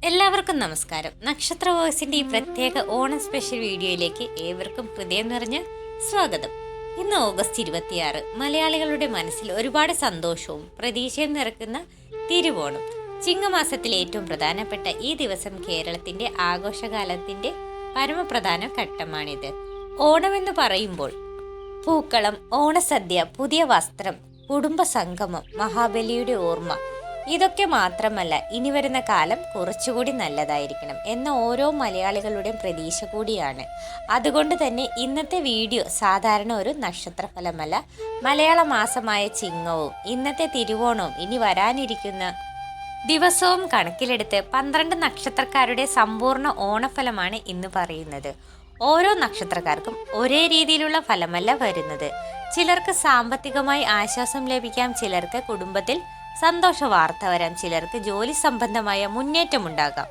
എല്ലാവർക്കും നമസ്കാരം. നക്ഷത്ര വോയ്സിന്റെ ഈ പ്രത്യേക ഓണം സ്പെഷ്യൽ വീഡിയോയിലേക്ക് ഏവർക്കും ഹൃദയം നിറഞ്ഞ സ്വാഗതം. ഇന്ന് ഓഗസ്റ്റ് 26, മലയാളികളുടെ മനസ്സിൽ ഒരുപാട് സന്തോഷവും പ്രതീക്ഷയും നിറക്കുന്ന തിരുവോണം. ചിങ്ങമാസത്തിലെ ഏറ്റവും പ്രധാനപ്പെട്ട ഈ ദിവസം കേരളത്തിന്റെ ആഘോഷകാലത്തിന്റെ പരമപ്രധാന ഘട്ടമാണിത്. ഓണമെന്ന് പറയുമ്പോൾ പൂക്കളം, ഓണസദ്യ, പുതിയ വസ്ത്രം, കുടുംബ സംഗമം, മഹാബലിയുടെ ഓർമ്മ, ഇതൊക്കെ മാത്രമല്ല, ഇനി വരുന്ന കാലം കുറച്ചുകൂടി നല്ലതായിരിക്കണം എന്ന ഓരോ മലയാളികളുടെയും പ്രതീക്ഷ കൂടിയാണ്. അതുകൊണ്ട് തന്നെ ഇന്നത്തെ വീഡിയോ സാധാരണ ഒരു നക്ഷത്രഫലമല്ല, മലയാള മാസമായ ചിങ്ങവും ഇന്നത്തെ തിരുവോണവും ഇനി വരാനിരിക്കുന്ന ദിവസവും കണക്കിലെടുത്ത് 12 നക്ഷത്രക്കാരുടെ സമ്പൂർണ്ണ ഓണഫലമാണ് ഇന്ന് പറയുന്നത്. ഓരോ നക്ഷത്രക്കാർക്കും ഒരേ രീതിയിലുള്ള ഫലമല്ല വരുന്നത്. ചിലർക്ക് സാമ്പത്തികമായി ആശ്വാസം ലഭിക്കാം, ചിലർക്ക് കുടുംബത്തിൽ സന്തോഷ വാർത്ത വരാം, ചിലർക്ക് ജോലി സംബന്ധമായ മുന്നേറ്റമുണ്ടാകാം.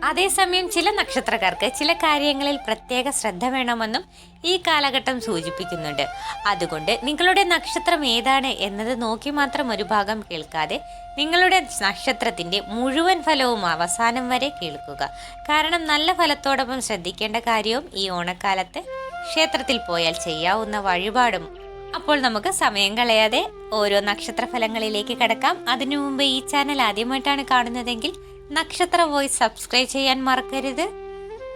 അതേസമയം ചില നക്ഷത്രക്കാർക്ക് ചില കാര്യങ്ങളിൽ പ്രത്യേക ശ്രദ്ധ വേണമെന്നും ഈ കാലഘട്ടം സൂചിപ്പിക്കുന്നുണ്ട്. അതുകൊണ്ട് നിങ്ങളുടെ നക്ഷത്രം ഏതാണ് എന്നത് നോക്കി മാത്രം ഒരു ഭാഗം കേൾക്കാതെ നിങ്ങളുടെ നക്ഷത്രത്തിന്റെ മുഴുവൻ ഫലവും അവസാനം വരെ കേൾക്കുക. കാരണം നല്ല ഫലത്തോടൊപ്പം ശ്രദ്ധിക്കേണ്ട കാര്യവും ഈ ഓണക്കാലത്ത് ക്ഷേത്രത്തിൽ പോയാൽ ചെയ്യാവുന്ന വഴിപാടും. അപ്പോൾ നമുക്ക് സമയം കളയാതെ ഓരോ നക്ഷത്ര ഫലങ്ങളിലേക്ക് കടക്കാം. അതിനു മുമ്പ് ഈ ചാനൽ ആദ്യമായിട്ടാണ് കാണുന്നതെങ്കിൽ നക്ഷത്ര വോയ്സ് സബ്സ്ക്രൈബ് ചെയ്യാൻ മറക്കരുത്.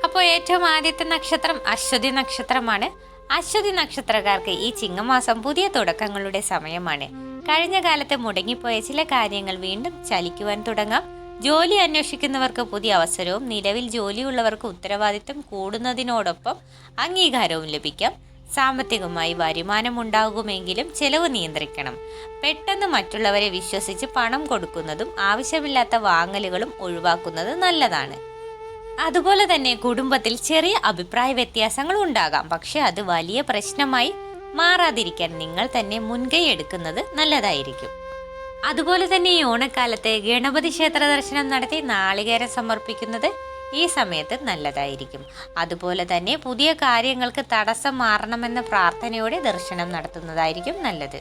അപ്പോൾ ഏറ്റവും ആദ്യത്തെ നക്ഷത്രം അശ്വതി നക്ഷത്രമാണ്. അശ്വതി നക്ഷത്രക്കാർക്ക് ഈ ചിങ്ങമാസം പുതിയ തുടക്കങ്ങളുടെ സമയമാണ്. കഴിഞ്ഞ കാലത്ത് മുടങ്ങിപ്പോയ ചില കാര്യങ്ങൾ വീണ്ടും ചലിക്കുവാൻ തുടങ്ങാം. ജോലി അന്വേഷിക്കുന്നവർക്ക് പുതിയ അവസരവും, നിലവിൽ ജോലിയുള്ളവർക്ക് ഉത്തരവാദിത്തം കൂടുന്നതിനോടൊപ്പം അംഗീകാരവും ലഭിക്കാം. സാമ്പത്തികമായി വരുമാനമുണ്ടാകുമെങ്കിലും ചെലവ് നിയന്ത്രിക്കണം. പെട്ടെന്ന് മറ്റുള്ളവരെ വിശ്വസിച്ച് പണം കൊടുക്കുന്നതും ആവശ്യമില്ലാത്ത വാങ്ങലുകളും ഒഴിവാക്കുന്നത് നല്ലതാണ്. അതുപോലെ തന്നെ കുടുംബത്തിൽ ചെറിയ അഭിപ്രായ വ്യത്യാസങ്ങൾ ഉണ്ടാകാം, പക്ഷെ അത് വലിയ പ്രശ്നമായി മാറാതിരിക്കാൻ നിങ്ങൾ തന്നെ മുൻകൈ എടുക്കുന്നത് നല്ലതായിരിക്കും. അതുപോലെ തന്നെ ഈ ഓണക്കാലത്ത് ഗണപതി ക്ഷേത്ര ദർശനം നടത്തി നാളികേരം സമർപ്പിക്കുന്നത് ഈ സമയത്ത് നല്ലതായിരിക്കും. അതുപോലെ തന്നെ പുതിയ കാര്യങ്ങൾക്ക് തടസ്സം മാറണമെന്ന പ്രാർത്ഥനയോടെ ദർശനം നടത്തുന്നതായിരിക്കും നല്ലത്.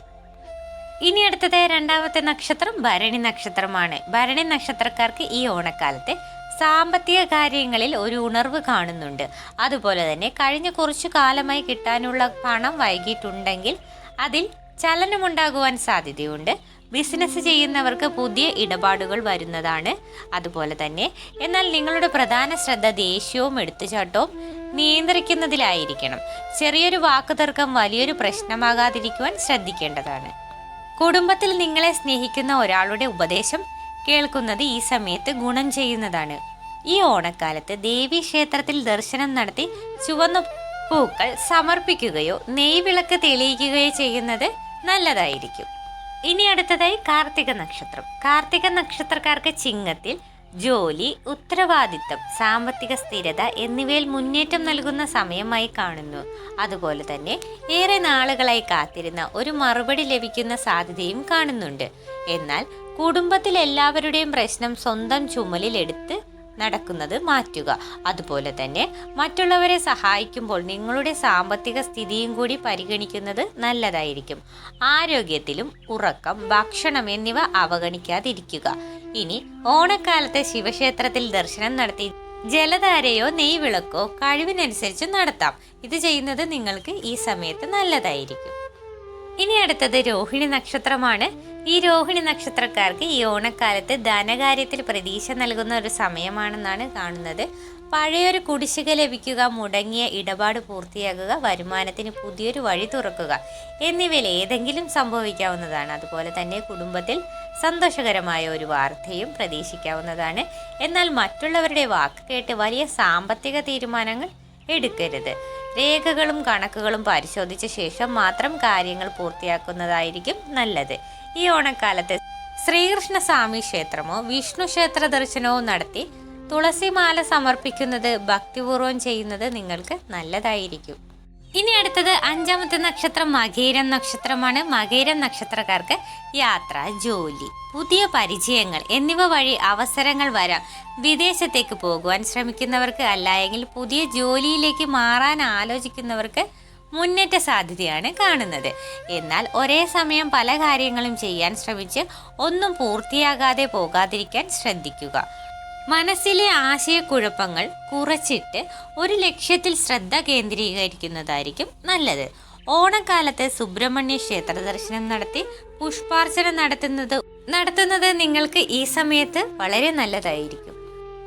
ഇനി അടുത്തത് രണ്ടാമത്തെ നക്ഷത്രം ഭരണി നക്ഷത്രമാണ്. ഭരണി നക്ഷത്രക്കാർക്ക് ഈ ഓണക്കാലത്ത് സാമ്പത്തിക കാര്യങ്ങളിൽ ഒരു ഉണർവ് കാണുന്നുണ്ട്. അതുപോലെ തന്നെ കഴിഞ്ഞ കുറച്ചു കാലമായി കിട്ടാനുള്ള പണം വൈകിട്ടുണ്ടെങ്കിൽ അതിൽ ചലനമുണ്ടാകുവാൻ സാധ്യതയുണ്ട്. ബിസിനസ് ചെയ്യുന്നവർക്ക് പുതിയ ഇടപാടുകൾ വരുന്നതാണ്. അതുപോലെ തന്നെ എന്നാൽ നിങ്ങളുടെ പ്രധാന ശ്രദ്ധ ദേഷ്യവും എടുത്തുചാട്ടവും നിയന്ത്രിക്കുന്നതിലായിരിക്കണം. ചെറിയൊരു വാക്കുതർക്കം വലിയൊരു പ്രശ്നമാകാതിരിക്കുവാൻ ശ്രദ്ധിക്കേണ്ടതാണ്. കുടുംബത്തിൽ നിങ്ങളെ സ്നേഹിക്കുന്ന ഒരാളുടെ ഉപദേശം കേൾക്കുന്നത് ഈ സമയത്ത് ഗുണം ചെയ്യുന്നതാണ്. ഈ ഓണക്കാലത്ത് ദേവീ ക്ഷേത്രത്തിൽ ദർശനം നടത്തി ചുവന്ന പൂക്കൾ സമർപ്പിക്കുകയോ നെയ്വിളക്ക് തെളിയിക്കുകയോ ചെയ്യുന്നത് നല്ലതായിരിക്കും. ഇനി അടുത്തതായി കാർത്തിക നക്ഷത്രം. കാർത്തിക നക്ഷത്രക്കാർക്ക് ചിങ്ങത്തിൽ ജോലി, ഉത്തരവാദിത്തം, സാമ്പത്തിക സ്ഥിരത എന്നിവയിൽ മുന്നേറ്റം നൽകുന്ന സമയമായി കാണുന്നു. അതുപോലെ തന്നെ ഏറെ നാളുകളായി കാത്തിരുന്ന ഒരു മറുപടി ലഭിക്കുന്ന സാധ്യതയും കാണുന്നുണ്ട്. എന്നാൽ കുടുംബത്തിൽ എല്ലാവരുടെയും പ്രശ്നം സ്വന്തം ചുമലിൽ എടുത്ത് നടക്കുന്നത് മാറ്റുക. അതുപോലെ തന്നെ മറ്റുള്ളവരെ സഹായിക്കുമ്പോൾ നിങ്ങളുടെ സാമ്പത്തിക സ്ഥിതിയും കൂടി പരിഗണിക്കുന്നത് നല്ലതായിരിക്കും. ആരോഗ്യത്തിലും ഉറക്കം, ഭക്ഷണം എന്നിവ അവഗണിക്കാതിരിക്കുക. ഇനി ഓണക്കാലത്തെ ശിവക്ഷേത്രത്തിൽ ദർശനം നടത്തി ജലധാരയോ നെയ്വിളക്കോ കഴിവിനനുസരിച്ച് നടത്താം. ഇത് ചെയ്യുന്നത് നിങ്ങൾക്ക് ഈ സമയത്ത് നല്ലതായിരിക്കും. ഇനി അടുത്തത് രോഹിണി നക്ഷത്രമാണ്. ഈ രോഹിണി നക്ഷത്രക്കാർക്ക് ഈ ഓണക്കാലത്ത് ധനകാര്യത്തിൽ പ്രതീക്ഷ നൽകുന്ന ഒരു സമയമാണെന്നാണ് കാണുന്നത്. പഴയൊരു കുടിശ്ശിക ലഭിക്കുക, മുടങ്ങിയ ഇടപാട് പൂർത്തിയാക്കുക, വരുമാനത്തിന് പുതിയൊരു വഴി തുറക്കുക എന്നിവയിൽ ഏതെങ്കിലും സംഭവിക്കാവുന്നതാണ്. അതുപോലെ തന്നെ കുടുംബത്തിൽ സന്തോഷകരമായ ഒരു വാർത്തയും പ്രതീക്ഷിക്കാവുന്നതാണ്. എന്നാൽ മറ്റുള്ളവരുടെ വാക്ക് കേട്ട് വലിയ സാമ്പത്തിക തീരുമാനങ്ങൾ എടുക്കരുത്. രേഖകളും കണക്കുകളും പരിശോധിച്ച ശേഷം മാത്രം കാര്യങ്ങൾ പൂർത്തിയാക്കുന്നതായിരിക്കും നല്ലത്. ഈ ഓണക്കാലത്ത് ശ്രീകൃഷ്ണ സ്വാമി ക്ഷേത്രമോ വിഷ്ണു ക്ഷേത്ര ദർശനവും നടത്തി തുളസിമാല സമർപ്പിക്കുന്നത് ഭക്തിപൂർവ്വം ചെയ്യുന്നത് നിങ്ങൾക്ക് നല്ലതായിരിക്കും. ഇനി അടുത്തത് അഞ്ചാമത്തെ നക്ഷത്രം മകേരം നക്ഷത്രമാണ്. മകേരം നക്ഷത്രക്കാർക്ക് യാത്ര, ജോലി, പുതിയ പരിചയങ്ങൾ എന്നിവ വഴി അവസരങ്ങൾ വരാം. വിദേശത്തേക്ക് പോകുവാൻ ശ്രമിക്കുന്നവർക്ക്, അല്ലായെങ്കിൽ പുതിയ ജോലിയിലേക്ക് മാറാൻ ആലോചിക്കുന്നവർക്ക് മുന്നേറ്റ സാധ്യതയാണ് കാണുന്നത്. എന്നാൽ ഒരേ സമയം പല കാര്യങ്ങളും ചെയ്യാൻ ശ്രമിച്ച് ഒന്നും പൂർത്തിയാകാതെ പോകാതിരിക്കാൻ ശ്രദ്ധിക്കുക. മനസ്സിലെ ആശയക്കുഴപ്പങ്ങൾ കുറച്ചിട്ട് ഒരു ലക്ഷ്യത്തിൽ ശ്രദ്ധ കേന്ദ്രീകരിക്കുന്നതായിരിക്കും നല്ലത്. ഓണക്കാലത്ത് സുബ്രഹ്മണ്യ ക്ഷേത്ര ദർശനം നടത്തി പുഷ്പാർച്ചന നടത്തുന്നത് നിങ്ങൾക്ക് ഈ സമയത്ത് വളരെ നല്ലതായിരിക്കും.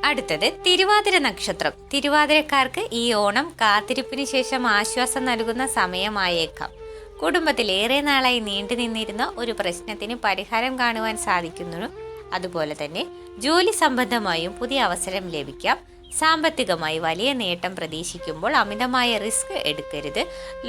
അടുത്തത് തിരുവാതിര നക്ഷത്രം. തിരുവാതിരക്കാർക്ക് ഈ ഓണം കാത്തിരിപ്പിന് ശേഷം ആശ്വാസം നൽകുന്ന സമയമായേക്കാം. കുടുംബത്തിൽ ഏറെ നാളായി നീണ്ടു നിന്നിരുന്ന ഒരു പ്രശ്നത്തിന് പരിഹാരം കാണുവാൻ സാധിക്കുന്നു. അതുപോലെ തന്നെ ജോലി സംബന്ധമായും പുതിയ അവസരം ലഭിക്കാം. സാമ്പത്തികമായി വലിയ നേട്ടം പ്രതീക്ഷിക്കുമ്പോൾ അമിതമായ റിസ്ക് എടുക്കരുത്.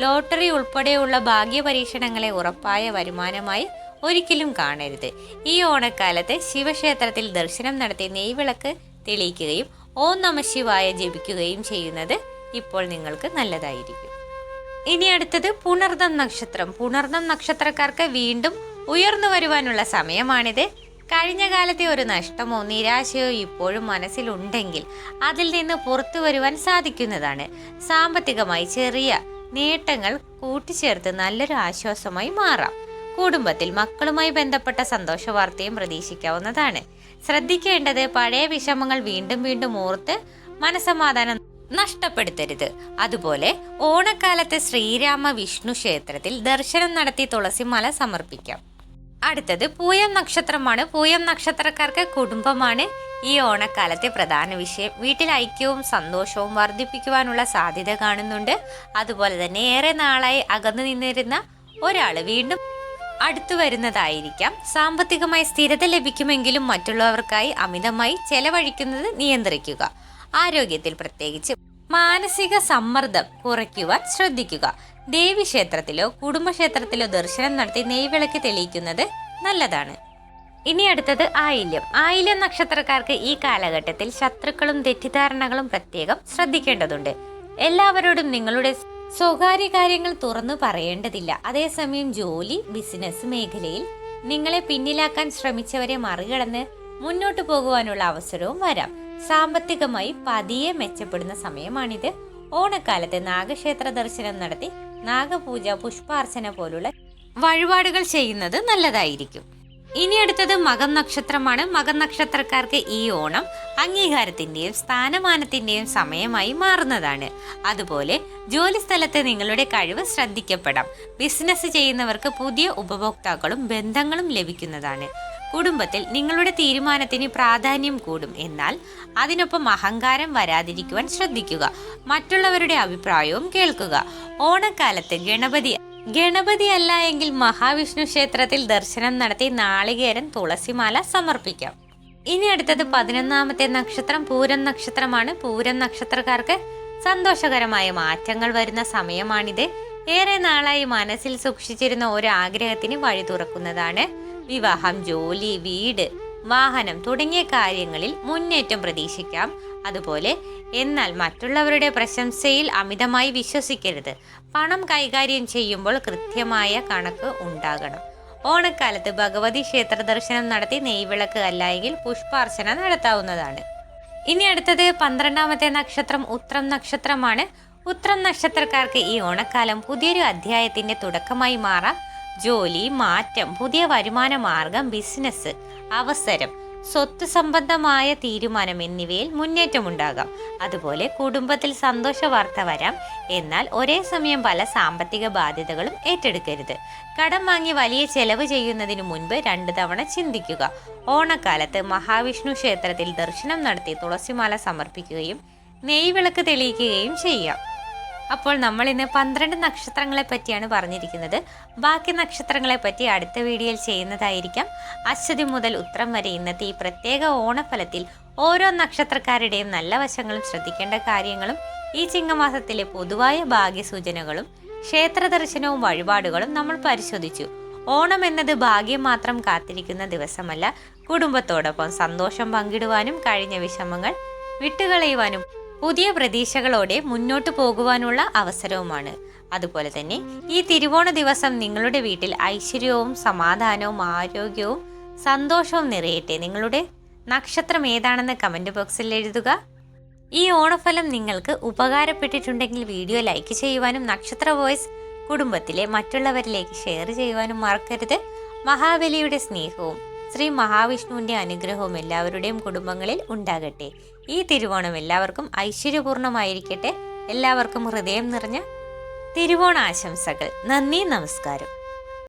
ലോട്ടറി ഉൾപ്പെടെയുള്ള ഭാഗ്യപരീക്ഷണങ്ങളെ ഉറപ്പായ വരുമാനമായി ഒരിക്കലും കാണരുത്. ഈ ഓണക്കാലത്ത് ശിവക്ഷേത്രത്തിൽ ദർശനം നടത്തി നെയ്വിളക്ക് തെളിയിക്കുകയും ഓം നമഃശിവായ ജപിക്കുകയും ചെയ്യുന്നത് ഇപ്പോൾ നിങ്ങൾക്ക് നല്ലതായിരിക്കും. ഇനി അടുത്തത് പുണർദം നക്ഷത്രം. പുണർദം നക്ഷത്രക്കാർക്ക് വീണ്ടും ഉയർന്നു വരുവാനുള്ള സമയമാണിത്. കഴിഞ്ഞ കാലത്തെ ഒരു നഷ്ടമോ നിരാശയോ ഇപ്പോഴും മനസ്സിലുണ്ടെങ്കിൽ അതിൽ നിന്ന് പുറത്തു വരുവാൻ സാധിക്കുന്നതാണ്. സാമ്പത്തികമായി ചെറിയ നേട്ടങ്ങൾ കൂട്ടിച്ചേർത്ത് നല്ലൊരു ആശ്വാസമായി മാറാം. കുടുംബത്തിൽ മക്കളുമായി ബന്ധപ്പെട്ട സന്തോഷ വാർത്തയും പ്രതീക്ഷിക്കാവുന്നതാണ്. ശ്രദ്ധിക്കേണ്ടത് പഴയ വിഷമങ്ങൾ വീണ്ടും വീണ്ടും ഓർത്ത് മനസമാധാനം നഷ്ടപ്പെടുത്തരുത്. അതുപോലെ ഓണക്കാലത്ത് ശ്രീരാമ വിഷ്ണു ക്ഷേത്രത്തിൽ ദർശനം നടത്തി തുളസിമാല സമർപ്പിക്കാം. അടുത്തത് പൂയം നക്ഷത്രമാണ്. പൂയം നക്ഷത്രക്കാർക്ക് കുടുംബമാണ് ഈ ഓണക്കാലത്തെ പ്രധാന വിഷയം. വീട്ടിൽ ഐക്യവും സന്തോഷവും വർദ്ധിപ്പിക്കുവാനുള്ള സാധ്യത കാണുന്നുണ്ട്. അതുപോലെ തന്നെ ഏറെ നാളായി അകന്നു നിന്നിരുന്ന ഒരാൾ വീണ്ടും അടുത്തു വരുന്നതായിരിക്കാം. സാമ്പത്തികമായി സ്ഥിരത ലഭിക്കുമെങ്കിലും മറ്റുള്ളവർക്കായി അമിതമായി ചെലവഴിക്കുന്നത് നിയന്ത്രിക്കുക. ആരോഗ്യത്തിൽ പ്രത്യേകിച്ച് മാനസിക സമ്മർദ്ദം കുറയ്ക്കുവാൻ ശ്രദ്ധിക്കുക. ദേവീക്ഷേത്രത്തിലോ കുടുംബക്ഷേത്രത്തിലോ ദർശനം നടത്തി നെയ്വിളക്ക് തെളിയിക്കുന്നത് നല്ലതാണ്. ഇനി അടുത്തത് ആയില്യം. ആയില്യം നക്ഷത്രക്കാർക്ക് ഈ കാലഘട്ടത്തിൽ ശത്രുക്കളും തെറ്റിദ്ധാരണകളും പ്രത്യേകം ശ്രദ്ധിക്കേണ്ടതുണ്ട്. എല്ലാവരോടും നിങ്ങളുടെ സ്വകാര്യ കാര്യങ്ങൾ തുറന്നു പറയേണ്ടതില്ല. അതേസമയം ജോലി ബിസിനസ് മേഖലയിൽ നിങ്ങളെ പിന്നിലാക്കാൻ ശ്രമിച്ചവരെ മറികടന്ന് മുന്നോട്ടു പോകുവാനുള്ള അവസരവും വരാം. സാമ്പത്തികമായി പതിയെ മെച്ചപ്പെടുന്ന സമയമാണിത്. ഓണക്കാലത്ത് നാഗക്ഷേത്ര ദർശനം നടത്തി നാഗപൂജ പുഷ്പാർച്ചന പോലുള്ള വഴിപാടുകൾ ചെയ്യുന്നത് നല്ലതായിരിക്കും. ഇനി അടുത്തത് മകം നക്ഷത്രമാണ്. മകം നക്ഷത്രക്കാർക്ക് ഈ ഓണം അംഗീകാരത്തിന്റെയും സ്ഥാനമാനത്തിന്റെയും സമയമായി മാറുന്നതാണ്. അതുപോലെ ജോലി സ്ഥലത്ത് നിങ്ങളുടെ കഴിവ് ശ്രദ്ധിക്കപ്പെടാം. ബിസിനസ് ചെയ്യുന്നവർക്ക് പുതിയ ഉപഭോക്താക്കളും ബന്ധങ്ങളും ലഭിക്കുന്നതാണ്. കുടുംബത്തിൽ നിങ്ങളുടെ തീരുമാനത്തിന് പ്രാധാന്യം കൂടും. എന്നാൽ അതിനൊപ്പം അഹങ്കാരം വരാതിരിക്കുവാൻ ശ്രദ്ധിക്കുക. മറ്റുള്ളവരുടെ അഭിപ്രായവും കേൾക്കുക. ഓണക്കാലത്ത് ഗണപതി അല്ല എങ്കിൽ മഹാവിഷ്ണു ക്ഷേത്രത്തിൽ ദർശനം നടത്തി നാളികേരം തുളസിമാല സമർപ്പിക്കാം. ഇനി അടുത്തത് 11ാമത്തെ നക്ഷത്രം പൂരം നക്ഷത്രമാണ്. പൂരം നക്ഷത്രക്കാർക്ക് സന്തോഷകരമായ മാറ്റങ്ങൾ വരുന്ന സമയമാണിത്. ഏറെ നാളായി മനസ്സിൽ സൂക്ഷിച്ചിരുന്ന ഒരു ആഗ്രഹത്തിന് വഴി തുറക്കുന്നതാണ്. വിവാഹം, ജോലി, വീട്, വാഹനം തുടങ്ങിയ കാര്യങ്ങളിൽ മുന്നേറ്റം പ്രതീക്ഷിക്കാം. അതുപോലെ എന്നാൽ മറ്റുള്ളവരുടെ പ്രശംസയിൽ അമിതമായി വിശ്വസിക്കരുത്. പണം കൈകാര്യം ചെയ്യുമ്പോൾ കൃത്യമായ കണക്ക് ഉണ്ടാകണം. ഓണക്കാലത്ത് ഭഗവതി ക്ഷേത്ര ദർശനം നടത്തി നെയ്വിളക്ക് അല്ലായെങ്കിൽ പുഷ്പാർച്ചന നടത്താവുന്നതാണ്. ഇനി അടുത്തത് 12ാമത്തെ നക്ഷത്രം ഉത്രം നക്ഷത്രമാണ്. ഉത്രം നക്ഷത്രക്കാർക്ക് ഈ ഓണക്കാലം പുതിയൊരു അധ്യായത്തിന്റെ തുടക്കമായി മാറാം. ജോലി മാറ്റം, പുതിയ വരുമാന മാർഗം, ബിസിനസ് അവസരം, സ്വത്ത് സംബന്ധമായ തീരുമാനം എന്നിവയിൽ മുന്നേറ്റമുണ്ടാകാം. അതുപോലെ കുടുംബത്തിൽ സന്തോഷ വാർത്ത വരാം. എന്നാൽ ഒരേ സമയം പല സാമ്പത്തിക ബാധ്യതകളും ഏറ്റെടുക്കരുത്. കടം വാങ്ങി വലിയ ചെലവ് ചെയ്യുന്നതിനു മുൻപ് 2 തവണ ചിന്തിക്കുക. ഓണക്കാലത്ത് മഹാവിഷ്ണു ക്ഷേത്രത്തിൽ ദർശനം നടത്തി തുളസിമാല സമർപ്പിക്കുകയും നെയ്വിളക്ക് തെളിയിക്കുകയും ചെയ്യാം. അപ്പോൾ നമ്മൾ ഇന്ന് 12 നക്ഷത്രങ്ങളെ പറ്റിയാണ് പറഞ്ഞിരിക്കുന്നത്. ബാക്കി നക്ഷത്രങ്ങളെ പറ്റി അടുത്ത വീഡിയോയിൽ ചെയ്യുന്നതായിരിക്കാം. അശ്വതി മുതൽ ഉത്രം വരെ ഇന്നത്തെ ഈ പ്രത്യേക ഓണഫലത്തിൽ ഓരോ നക്ഷത്രക്കാരുടെയും നല്ല വശങ്ങളും ശ്രദ്ധിക്കേണ്ട കാര്യങ്ങളും ഈ ചിങ്ങമാസത്തിലെ പൊതുവായ ഭാഗ്യസൂചനകളും ക്ഷേത്ര ദർശനവും വഴിപാടുകളും നമ്മൾ പരിശോധിച്ചു. ഓണം എന്നത് ഭാഗ്യം മാത്രം കാത്തിരിക്കുന്ന ദിവസമല്ല, കുടുംബത്തോടൊപ്പം സന്തോഷം പങ്കിടുവാനും കഴിഞ്ഞ വിഷമങ്ങൾ വിട്ടുകളയുവാനും പുതിയ പ്രതീക്ഷകളോടെ മുന്നോട്ട് പോകുവാനുള്ള അവസരവുമാണ്. അതുപോലെ തന്നെ ഈ തിരുവോണ ദിവസം നിങ്ങളുടെ വീട്ടിൽ ഐശ്വര്യവും സമാധാനവും ആരോഗ്യവും സന്തോഷവും നിറയട്ടെ. നിങ്ങളുടെ നക്ഷത്രം ഏതാണെന്ന് കമൻറ്റ് ബോക്സിൽ എഴുതുക. ഈ ഓണഫലം നിങ്ങൾക്ക് ഉപകാരപ്പെട്ടിട്ടുണ്ടെങ്കിൽ വീഡിയോ ലൈക്ക് ചെയ്യുവാനും നക്ഷത്ര വോയിസ് കുടുംബത്തിലെ മറ്റുള്ളവരിലേക്ക് ഷെയർ ചെയ്യുവാനും മറക്കരുത്. മഹാബലിയുടെ സ്നേഹവും ശ്രീ മഹാവിഷ്ണുവിൻ്റെ അനുഗ്രഹവും എല്ലാവരുടെയും കുടുംബങ്ങളിൽ ഉണ്ടാകട്ടെ. ഈ തിരുവോണം എല്ലാവർക്കും ഐശ്വര്യപൂർണ്ണമായിരിക്കട്ടെ. എല്ലാവർക്കും ഹൃദയം നിറഞ്ഞ തിരുവോണ ആശംസകൾ. നന്ദി, നമസ്കാരം.